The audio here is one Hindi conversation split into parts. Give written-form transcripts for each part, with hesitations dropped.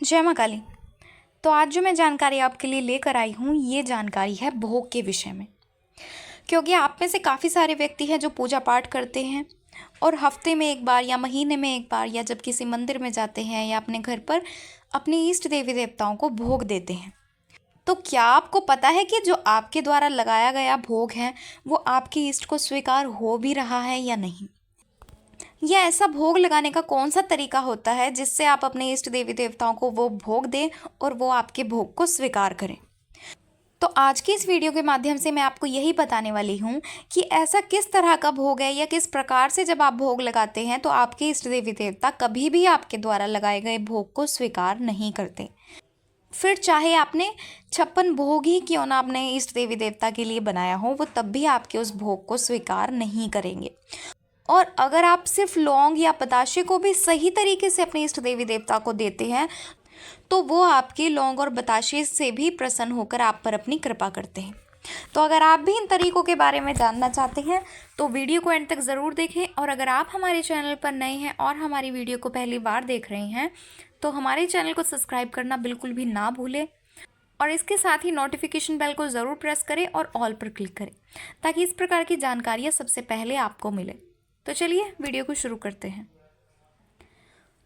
जय माँ काली। तो आज जो मैं जानकारी आपके लिए लेकर आई हूँ, ये जानकारी है भोग के विषय में। क्योंकि आप में से काफ़ी सारे व्यक्ति हैं जो पूजा पाठ करते हैं और हफ्ते में एक बार या महीने में एक बार या जब किसी मंदिर में जाते हैं या अपने घर पर अपने इष्ट देवी देवताओं को भोग देते हैं। तो क्या आपको पता है कि जो आपके द्वारा लगाया गया भोग है वो आपके इष्ट को स्वीकार हो भी रहा है या नहीं? या ऐसा भोग लगाने का कौन सा तरीका होता है जिससे आप अपने इष्ट देवी देवताओं को वो भोग दें और वो आपके भोग को स्वीकार करें? तो आज की इस वीडियो के माध्यम से मैं आपको यही बताने वाली हूँ कि ऐसा किस तरह का भोग है या किस प्रकार से जब आप भोग लगाते हैं तो आपके इष्ट देवी देवता कभी भी आपके द्वारा लगाए गए भोग को स्वीकार नहीं करते। फिर चाहे आपने 56 भोग ही क्यों ना अपने इष्ट देवी देवता के लिए बनाया हो, वो तब भी आपके उस भोग को स्वीकार नहीं करेंगे। और अगर आप सिर्फ लौंग या बताशे को भी सही तरीके से अपने इष्ट देवी देवता को देते हैं तो वो आपके लौंग और बताशे से भी प्रसन्न होकर आप पर अपनी कृपा करते हैं। तो अगर आप भी इन तरीकों के बारे में जानना चाहते हैं तो वीडियो को एंड तक ज़रूर देखें। और अगर आप हमारे चैनल पर नए हैं और हमारी वीडियो को पहली बार देख रहे हैं तो हमारे चैनल को सब्सक्राइब करना बिल्कुल भी ना भूलें और इसके साथ ही नोटिफिकेशन बेल को ज़रूर प्रेस करें और ऑल पर क्लिक करें ताकि इस प्रकार की जानकारियाँ सबसे पहले आपको मिले। तो चलिए वीडियो को शुरू करते हैं।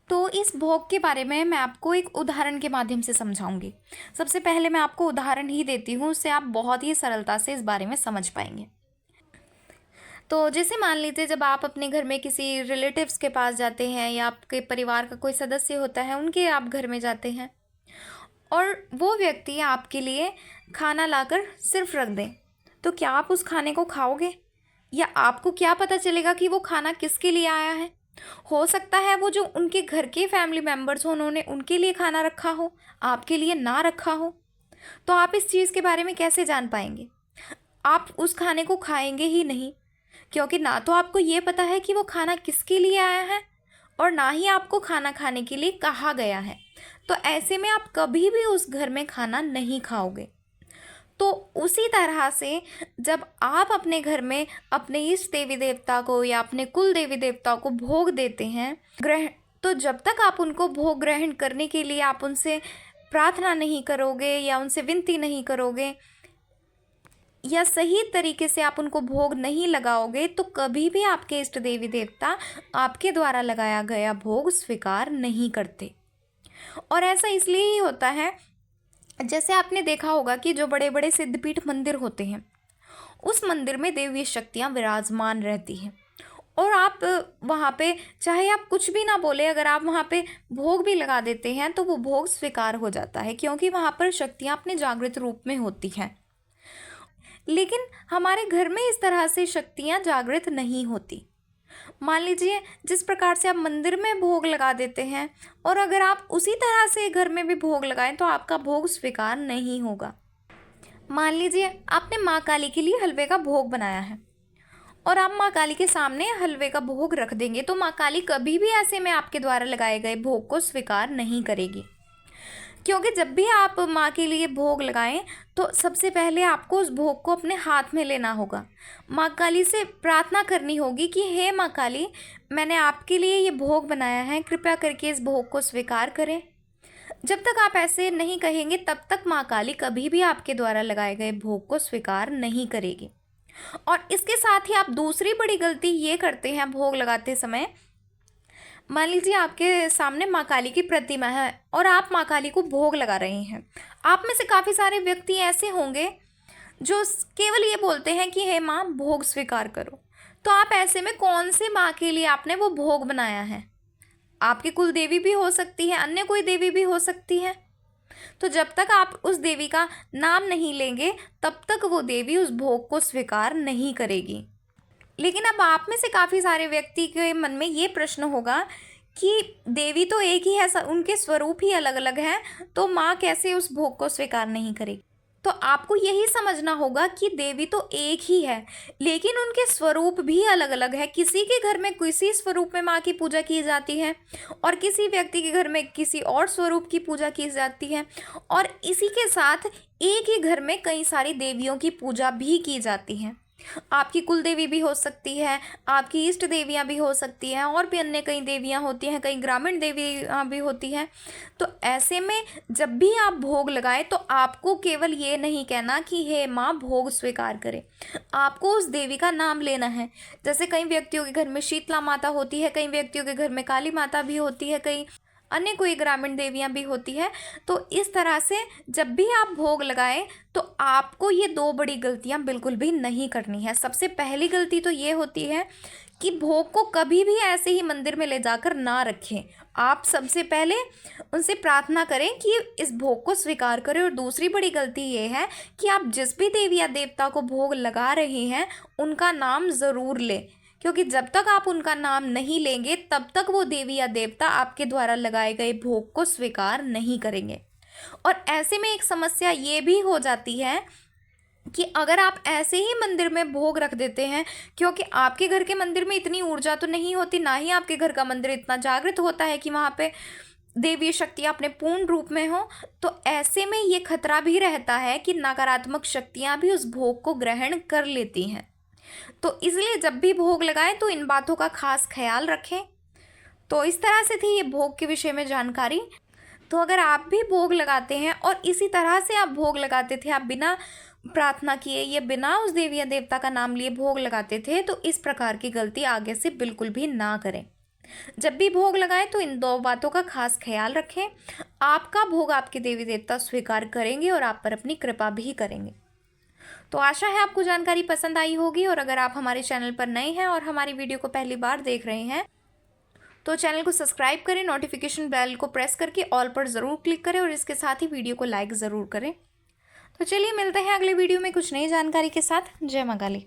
तो इस भोग के बारे में मैं आपको एक उदाहरण के माध्यम से समझाऊंगी। सबसे पहले मैं आपको उदाहरण ही देती हूँ, उससे आप बहुत ही सरलता से इस बारे में समझ पाएंगे। तो जैसे मान लीजिए जब आप अपने घर में किसी रिलेटिव्स के पास जाते हैं या आपके परिवार का कोई सदस्य होता है उनके आप घर में जाते हैं और वो व्यक्ति आपके लिए खाना लाकर सिर्फ रख दें, तो क्या आप उस खाने को खाओगे? या आपको क्या पता चलेगा कि वो खाना किसके लिए आया है? हो सकता है वो जो उनके घर के फैमिली मेम्बर्स हो उन्होंने उनके लिए खाना रखा हो, आपके लिए ना रखा हो। तो आप इस चीज़ के बारे में कैसे जान पाएंगे? आप उस खाने को खाएंगे ही नहीं, क्योंकि ना तो आपको ये पता है कि वो खाना किसके लिए आया है और ना ही आपको खाना खाने के लिए कहा गया है। तो ऐसे में आप कभी भी उस घर में खाना नहीं खाओगे। तो उसी तरह से जब आप अपने घर में अपने इष्ट देवी देवता को या अपने कुल देवी देवताओं को भोग देते हैं ग्रहण, तो जब तक आप उनको भोग ग्रहण करने के लिए आप उनसे प्रार्थना नहीं करोगे या उनसे विनती नहीं करोगे या सही तरीके से आप उनको भोग नहीं लगाओगे तो कभी भी आपके इष्ट देवी देवता आपके द्वारा लगाया गया भोग स्वीकार नहीं करते। और ऐसा इसलिए ही होता है, जैसे आपने देखा होगा कि जो बड़े बड़े सिद्धपीठ मंदिर होते हैं उस मंदिर में देवी शक्तियाँ विराजमान रहती हैं और आप वहाँ पे चाहे आप कुछ भी ना बोले, अगर आप वहाँ पे भोग भी लगा देते हैं तो वो भोग स्वीकार हो जाता है, क्योंकि वहाँ पर शक्तियाँ अपने जागृत रूप में होती हैं। लेकिन हमारे घर में इस तरह से शक्तियाँ जागृत नहीं होती। मान लीजिए जिस प्रकार से आप मंदिर में भोग लगा देते हैं और अगर आप उसी तरह से घर में भी भोग लगाएं तो आपका भोग स्वीकार नहीं होगा। मान लीजिए आपने माँ काली के लिए हलवे का भोग बनाया है और आप माँ काली के सामने हलवे का भोग रख देंगे तो माँ काली कभी भी ऐसे में आपके द्वारा लगाए गए भोग को स्वीकार नहीं करेगी। क्योंकि जब भी आप माँ के लिए भोग लगाएं तो सबसे पहले आपको उस भोग को अपने हाथ में लेना होगा। माँ काली से प्रार्थना करनी होगी कि हे माँ काली, मैंने आपके लिए ये भोग बनाया है, कृपया करके इस भोग को स्वीकार करें। जब तक आप ऐसे नहीं कहेंगे तब तक माँ काली कभी भी आपके द्वारा लगाए गए भोग को स्वीकार नहीं करेगी। और इसके साथ ही आप दूसरी बड़ी गलती ये करते हैं भोग लगाते समय। मान लीजिए आपके सामने माँ काली की प्रतिमा है और आप माँ काली को भोग लगा रहे हैं। आप में से काफ़ी सारे व्यक्ति ऐसे होंगे जो केवल ये बोलते हैं कि हे माँ भोग स्वीकार करो। तो आप ऐसे में कौन से माँ के लिए आपने वो भोग बनाया है? आपकी कुल देवी भी हो सकती है, अन्य कोई देवी भी हो सकती है। तो जब तक आप उस देवी का नाम नहीं लेंगे तब तक वो देवी उस भोग को स्वीकार नहीं करेगी। लेकिन अब आप में से काफ़ी सारे व्यक्ति के मन में ये प्रश्न होगा कि देवी तो एक ही है, उनके स्वरूप ही अलग अलग हैं, तो माँ कैसे उस भोग को स्वीकार नहीं करेगी? तो आपको यही समझना होगा कि देवी तो एक ही है लेकिन उनके स्वरूप भी अलग अलग है। किसी के घर में किसी स्वरूप में माँ की पूजा की जाती है और किसी व्यक्ति के घर में किसी और स्वरूप की पूजा की जाती है और इसी के साथ एक ही घर में कई सारी देवियों की पूजा भी की जाती है। आपकी कुल देवी भी हो सकती है, आपकी इष्ट देवियाँ भी हो सकती हैं, और भी अन्य कई देवियाँ होती हैं, कई ग्रामीण देवियाँ भी होती हैं। तो ऐसे में जब भी आप भोग लगाएं तो आपको केवल ये नहीं कहना कि हे माँ भोग स्वीकार करें, आपको उस देवी का नाम लेना है। जैसे कई व्यक्तियों के घर में शीतला माता होती है, कई व्यक्तियों के घर में काली माता भी होती है, कई अन्य कोई ग्रामीण देवियाँ भी होती है। तो इस तरह से जब भी आप भोग लगाएं तो आपको ये दो बड़ी गलतियाँ बिल्कुल भी नहीं करनी है। सबसे पहली गलती तो ये होती है कि भोग को कभी भी ऐसे ही मंदिर में ले जाकर ना रखें। आप सबसे पहले उनसे प्रार्थना करें कि इस भोग को स्वीकार करें। और दूसरी बड़ी गलती ये है कि आप जिस भी देवी या देवता को भोग लगा रहे हैं उनका नाम ज़रूर लें, क्योंकि जब तक आप उनका नाम नहीं लेंगे तब तक वो देवी या देवता आपके द्वारा लगाए गए भोग को स्वीकार नहीं करेंगे। और ऐसे में एक समस्या ये भी हो जाती है कि अगर आप ऐसे ही मंदिर में भोग रख देते हैं, क्योंकि आपके घर के मंदिर में इतनी ऊर्जा तो नहीं होती, ना ही आपके घर का मंदिर इतना जागृत होता है कि वहाँ पे देवी शक्तियाँ अपने पूर्ण रूप में हो, तो ऐसे में ये खतरा भी रहता है कि नकारात्मक शक्तियाँ भी उस भोग को ग्रहण कर लेती हैं। तो इसलिए जब भी भोग लगाएं तो इन बातों का खास ख्याल रखें। तो इस तरह से थी ये भोग के विषय में जानकारी। तो अगर आप भी भोग लगाते हैं और इसी तरह से आप भोग लगाते थे, आप बिना प्रार्थना किए या बिना उस देवी या देवता का नाम लिए भोग लगाते थे, तो इस प्रकार की गलती आगे से बिल्कुल भी ना करें। जब भी भोग लगाएं तो इन दो बातों का खास ख्याल रखें। आपका भोग आपके देवी देवता स्वीकार करेंगे और आप पर अपनी कृपा भी करेंगे। तो आशा है आपको जानकारी पसंद आई होगी। और अगर आप हमारे चैनल पर नए हैं और हमारी वीडियो को पहली बार देख रहे हैं तो चैनल को सब्सक्राइब करें, नोटिफिकेशन बेल को प्रेस करके ऑल पर ज़रूर क्लिक करें और इसके साथ ही वीडियो को लाइक ज़रूर करें। तो चलिए मिलते हैं अगले वीडियो में कुछ नई जानकारी के साथ। जय मां काली।